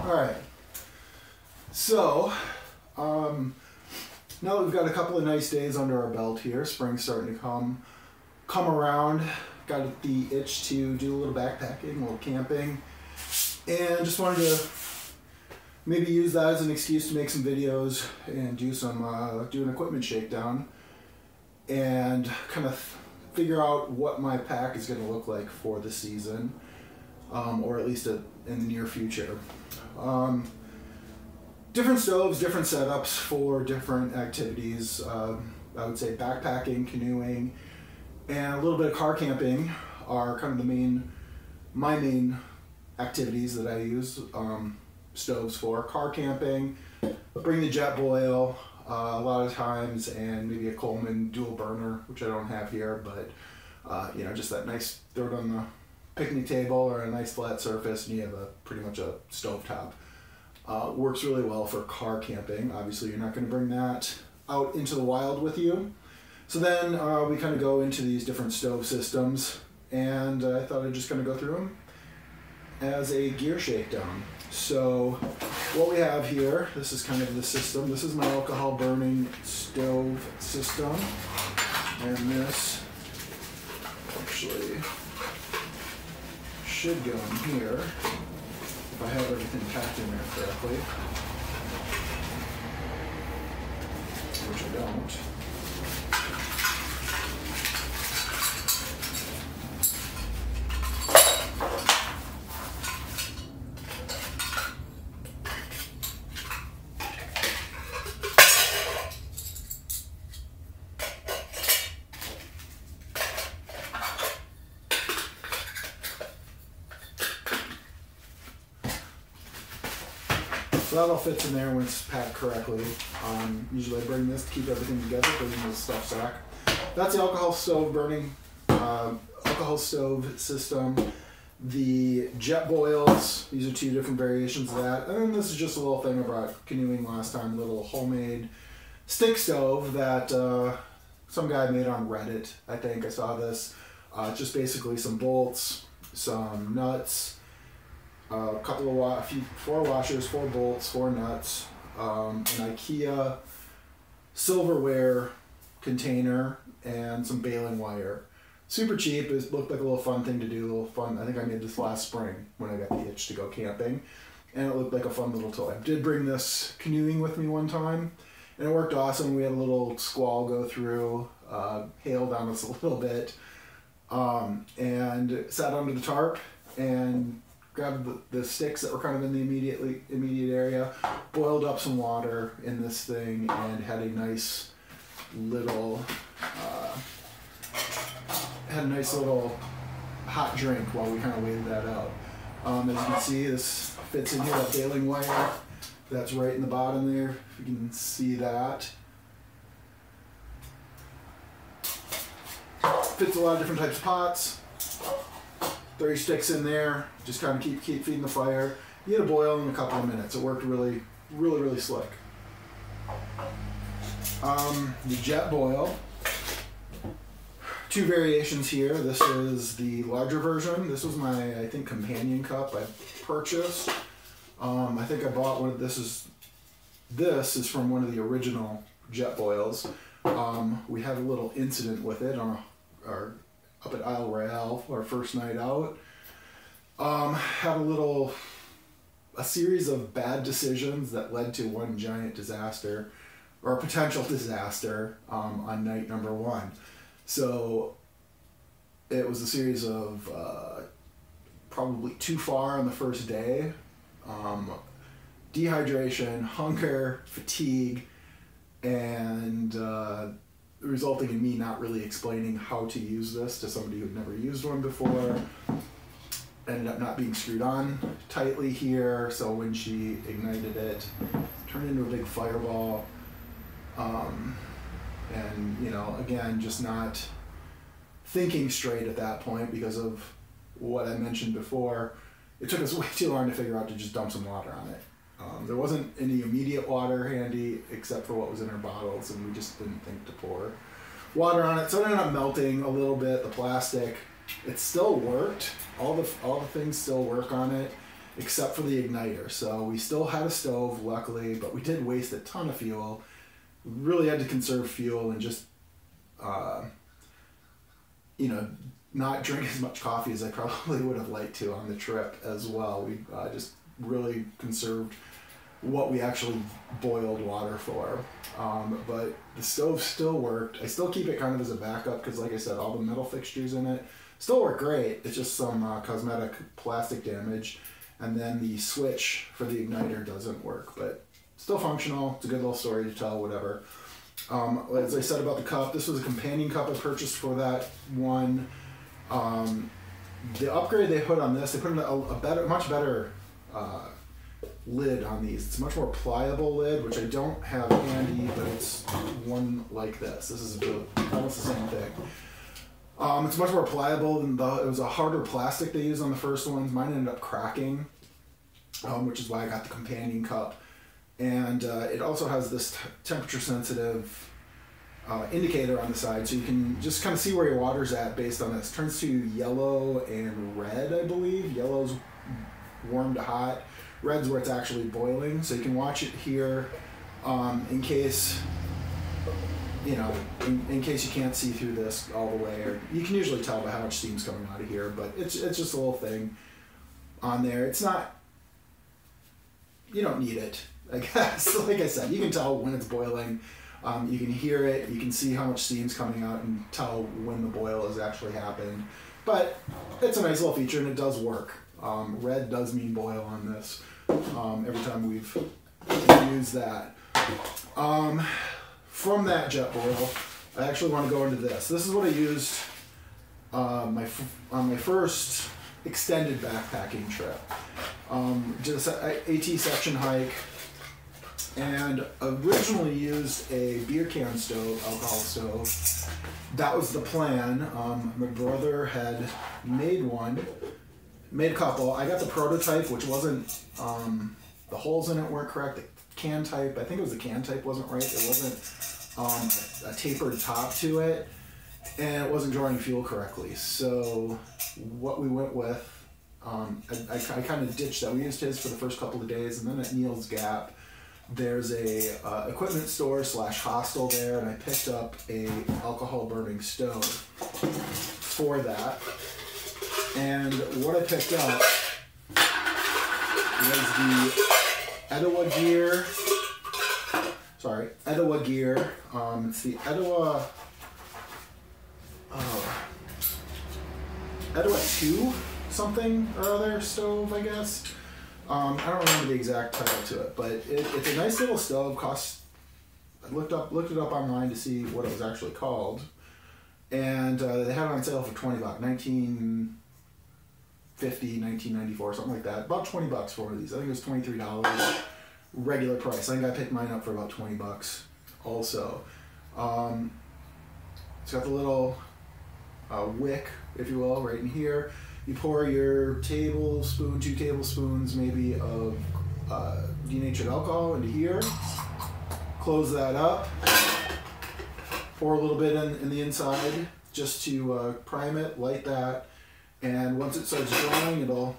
Alright, so now that we've got a couple of nice days under our belt here, spring's starting to come around, got the itch to do a little backpacking, a little camping, and just wanted to maybe use that as an excuse to make some videos and do an equipment shakedown and kind of figure out what my pack is going to look like for the season, or at least in the near future. Different stoves, different setups for different activities. I would say backpacking, canoeing, and a little bit of car camping are kind of my main activities that I use stoves for. Car camping, bring the jetboil a lot of times, and maybe a Coleman dual burner, which I don't have here, but just that nice, throw it on the picnic table or a nice flat surface and you have pretty much a stovetop. Works really well for car camping. Obviously you're not going to bring that out into the wild with you. So then we kind of go into these different stove systems, and I thought I'd just kind of go through them as a gear shakedown. So what we have here, this is kind of the system. This is my alcohol burning stove system, and this actually should go in here if I have everything packed in there correctly, which I don't. So that all fits in there when it's packed correctly. Usually I bring this to keep everything together, put it in the stuff sack. That's the alcohol stove system. The jetboils, these are two different variations of that. And then this is just a little thing I brought canoeing last time, a little homemade stick stove that some guy made on Reddit. I think I saw this. Just basically some bolts, some nuts, a couple of four washers, 4 bolts, 4 nuts, an IKEA silverware container, and some baling wire. Super cheap. It looked like a little fun thing to do. A little fun. I think I made this last spring when I got the itch to go camping, and it looked like a fun little toy. I did bring this canoeing with me one time, and it worked awesome. We had a little squall go through, hailed on us a little bit, and sat under the tarp and grabbed the sticks that were kind of in the immediate area, boiled up some water in this thing, and had a nice little hot drink while we kind of waited that out. As you can see, this fits in here, that baling wire that's right in the bottom there, if you can see that. Fits a lot of different types of pots. 30 sticks in there, just kind of keep feeding the fire. You get a boil in a couple of minutes. It worked really slick. The jet boil, 2 variations here. This is the larger version. This was my, I think, companion cup I purchased. I think I bought one of this is from one of the original jet boils. We had a little incident with it on up at Isle Royale, our first night out. Had a series of bad decisions that led to one giant disaster, or a potential disaster, on night number 1. So it was a series of probably too far on the first day. Dehydration, hunger, fatigue, and resulting in me not really explaining how to use this to somebody who'd never used one before. Ended up not being screwed on tightly here, so when she ignited it, turned into a big fireball. And again, just not thinking straight at that point because of what I mentioned before. It took us way too long to figure out to just dump some water on it. There wasn't any immediate water handy except for what was in our bottles, and we just didn't think to pour water on it. So it ended up melting a little bit, the plastic. It still worked. All the things still work on it. except for the igniter. So we still had a stove, luckily, but we did waste a ton of fuel. We really had to conserve fuel and just, you know, not drink as much coffee as I probably would have liked to on the trip as well. We just really conserved what we actually boiled water for. But the stove still worked. I still keep it kind of as a backup because, like I said, all the metal fixtures in it still work great. It's just some cosmetic plastic damage. And then the switch for the igniter doesn't work, but still functional. It's a good little story to tell, whatever. As I said about the cup, this was a companion cup I purchased for that one. The upgrade they put on this, they put in a much better lid on these. It's a much more pliable lid, which I don't have handy, but it's one like this. This is almost the same thing. It's much more pliable than it was a harder plastic they used on the first ones. Mine ended up cracking, which is why I got the companion cup. And it also has this temperature sensitive indicator on the side, so you can just kind of see where your water's at based on this. It turns to yellow and red, I believe. Yellow's warm to hot. Red's where it's actually boiling, so you can watch it here in case, you know, in case you can't see through this all the way, or you can usually tell by how much steam's coming out of here, but it's just a little thing on there. It's not, you don't need it, I guess. Like I said, you can tell when it's boiling. You can hear it, you can see how much steam's coming out and tell when the boil has actually happened. But it's a nice little feature and it does work. Red does mean boil on this every time we've used that. From that jetboil, I actually want to go into this. This is what I used on my first extended backpacking trip. Did a AT section hike, and originally used a beer can stove, alcohol stove. That was the plan. My brother had made a couple. I got the prototype, which wasn't, the holes in it weren't correct. The can type, I think it was the can type wasn't right. It wasn't a tapered top to it, and it wasn't drawing fuel correctly. So what we went with, I kind of ditched that. We used his for the first couple of days, and then at Neil's Gap, there's a equipment store / hostel there, and I picked up a alcohol burning stove for that. And what I picked up was the Etowah gear. It's the Etowah 2 something or other stove, I guess. I don't remember the exact title to it, but it's a nice little stove. I looked it up online to see what it was actually called, and they had it on sale for $20, $19.50, $19.94, something like that. About $20 for one of these. I think it was $23 regular price. I think I picked mine up for about $20 also. It's got the little wick, if you will, right in here. You pour your 2 tablespoons maybe of denatured alcohol into here. Close that up. Pour a little bit in the inside just to prime it, light that. And once it starts drying, it'll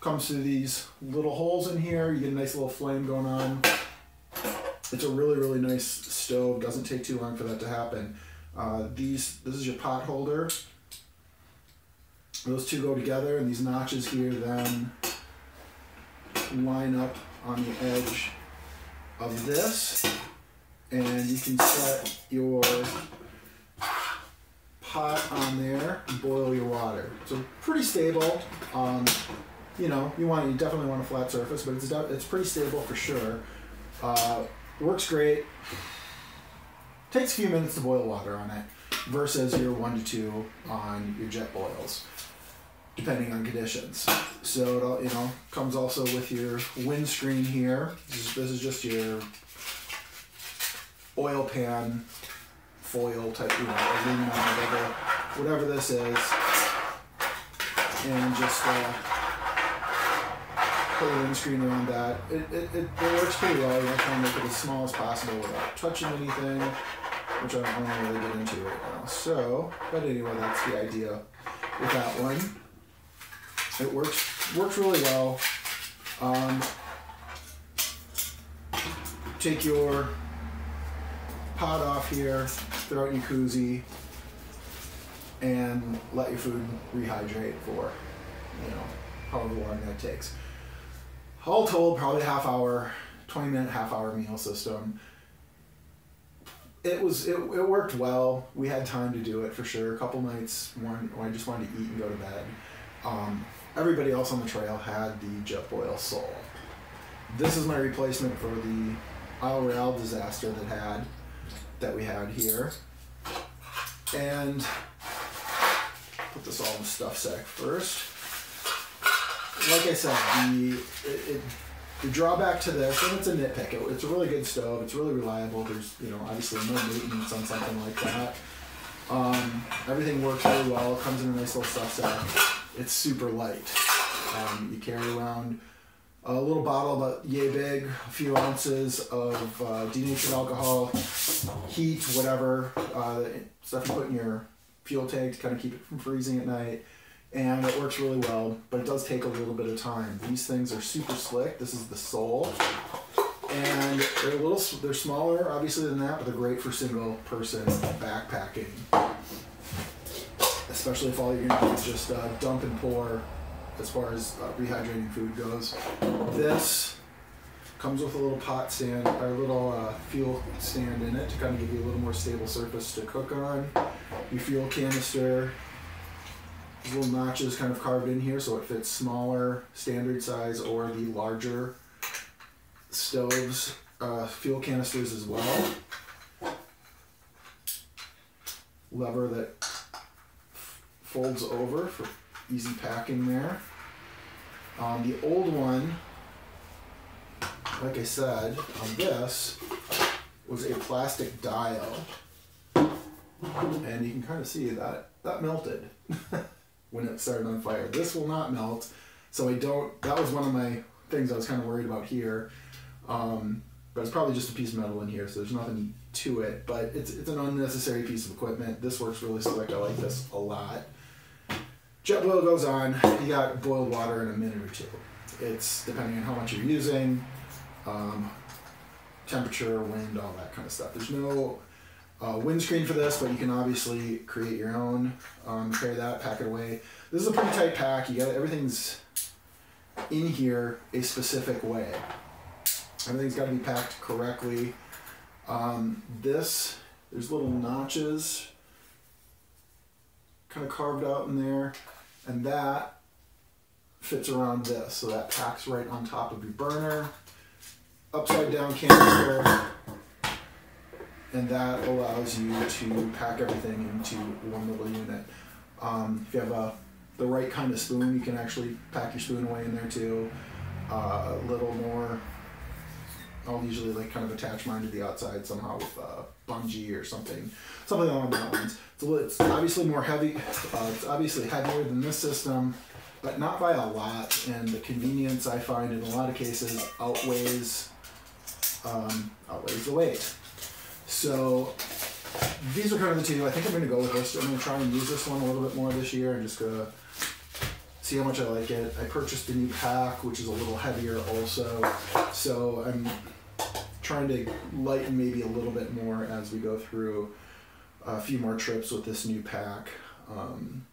come through these little holes in here. You get a nice little flame going on. It's a really, really nice stove. Doesn't take too long for that to happen. This is your pot holder. Those two go together, and these notches here then line up on the edge of this, and you can set your pot on there and boil your water. So pretty stable. You know, you definitely want a flat surface, but it's pretty stable for sure. Works great. Takes a few minutes to boil water on it versus your 1 to 2 on your jet boils, depending on conditions. So it comes also with your windscreen here. This is just your oil pan foil type, aluminum, whatever this is, and just put a windscreen around that. It works pretty well. You want to try and make it as small as possible without touching anything, which I don't want to really get into right now. So, but anyway, that's the idea with that one. It works works really well. Take your pot off here, throw it in your koozie, and let your food rehydrate for, however long that takes. All told, probably a half hour, 20-minute, half-hour meal system. It worked well. We had time to do it for sure. A couple nights when I just wanted to eat and go to bed. Everybody else on the trail had the jetboil sole. This is my replacement for the Isle Royale disaster that we had here. And put this all in the stuff sack first. Like I said, the drawback to this, and it's a nitpick, it's a really good stove, it's really reliable, there's obviously no maintenance on something like that. Everything works really well, it comes in a nice little stuff sack. It's super light. You carry around a little bottle about yay big, a few ounces of denatured alcohol, heat, whatever, stuff you put in your fuel tank to kind of keep it from freezing at night. And it works really well, but it does take a little bit of time. These things are super slick. This is the sole. And they're smaller, obviously, than that, but they're great for single person backpacking. Especially if all you're gonna do is just dump and pour as far as rehydrating food goes. This comes with a little pot stand, or a little fuel stand in it to kind of give you a little more stable surface to cook on. Your fuel canister. There's little notches kind of carved in here so it fits smaller, standard size, or the larger stoves, fuel canisters as well. Lever that folds over for easy packing there. The old one, like I said, on this, was a plastic dial. And you can kind of see that melted. When it started on fire. This will not melt, so that was one of my things I was kind of worried about here. But it's probably just a piece of metal in here, so there's nothing to it, but it's an unnecessary piece of equipment. This works really slick. I like this a lot. JetBoil goes on. You got boiled water in a minute or two. It's depending on how much you're using, temperature, wind, all that kind of stuff. There's no windscreen for this, but you can obviously create your own. Carry that, pack it away. This is a pretty tight pack. Everything's in here a specific way. Everything's got to be packed correctly. There's little notches kind of carved out in there, and that fits around this, so that packs right on top of your burner. Upside down canister. And that allows you to pack everything into one little unit. If you have the right kind of spoon, you can actually pack your spoon away in there too. A little more, I'll usually kind of attach mine to the outside somehow with bungee or something along that lines. It's obviously more heavy. It's obviously heavier than this system, but not by a lot. And the convenience, I find, in a lot of cases outweighs the weight. So these are kind of the two. I think I'm going to go with this. I'm going to try and use this one a little bit more this year and just see how much I like it. I purchased a new pack, which is a little heavier also. So I'm trying to lighten maybe a little bit more as we go through a few more trips with this new pack. And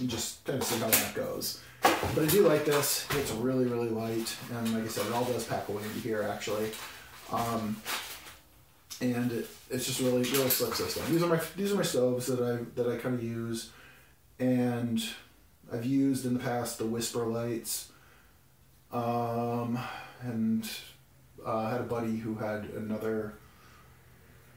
just kind of see how that goes. But I do like this. It's really, really light. And like I said, it all does pack away into here actually. And it's just really, really slick system. These are my stoves that I kind of use, and I've used in the past the Whisper lights, and I had a buddy who had another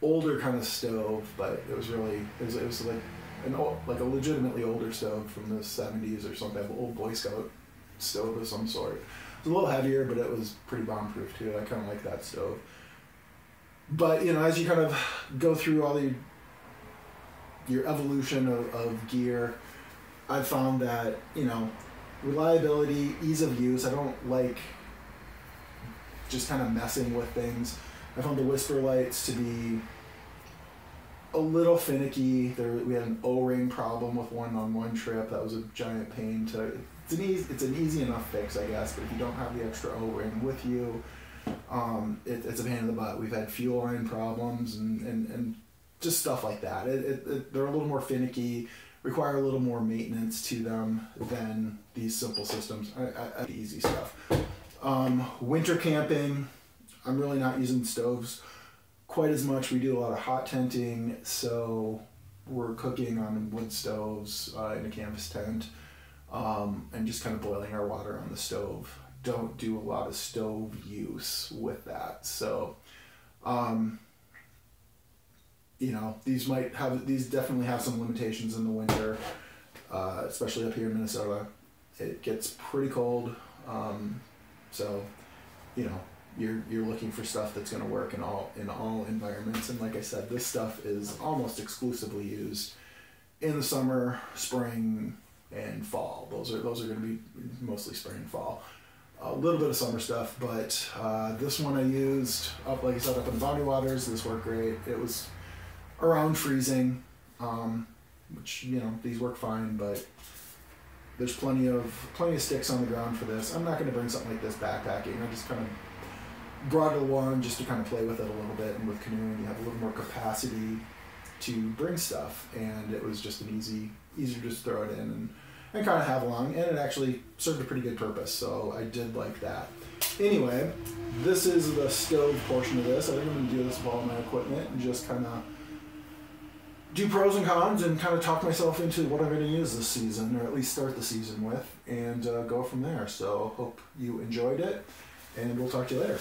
older kind of stove, but it was like a legitimately older stove from the 70s or something, an old Boy Scout stove of some sort. It was a little heavier, but it was pretty bomb-proof too. I kind of like that stove. But, as you kind of go through all your evolution of gear, I've found that, reliability, ease of use, I don't like just kind of messing with things. I found the Whisper lights to be a little finicky. We had an O-ring problem with one on one trip. That was a giant pain to. It's an easy enough fix, I guess, but if you don't have the extra O-ring with you, it's a pain in the butt. We've had fuel line problems and just stuff like that. They're a little more finicky, require a little more maintenance to them than these simple systems. The easy stuff. Winter camping, I'm really not using stoves quite as much. We do a lot of hot tenting, so we're cooking on wood stoves in a canvas tent, and just kind of boiling our water on the stove. Don't do a lot of stove use with that. So, these definitely have some limitations in the winter, especially up here in Minnesota. It gets pretty cold, so you're looking for stuff that's going to work in all environments. And like I said, this stuff is almost exclusively used in the summer, spring, and fall. Those are going to be mostly spring and fall. A little bit of summer stuff, but this one I used up in the Boundary Waters. This worked great. It was around freezing, which these work fine, but there's plenty of sticks on the ground for this. I'm not going to bring something like this backpacking. I just kind of brought it along just to kind of play with it a little bit. And with canoeing, you have a little more capacity to bring stuff, and it was just easier to just throw it in and kind of have along, and it actually served a pretty good purpose, so I did like that. Anyway, this is the stove portion of this. I think I'm going to do this with all my equipment and just kind of do pros and cons and kind of talk myself into what I'm going to use this season, or at least start the season with, and go from there. So hope you enjoyed it, and we'll talk to you later.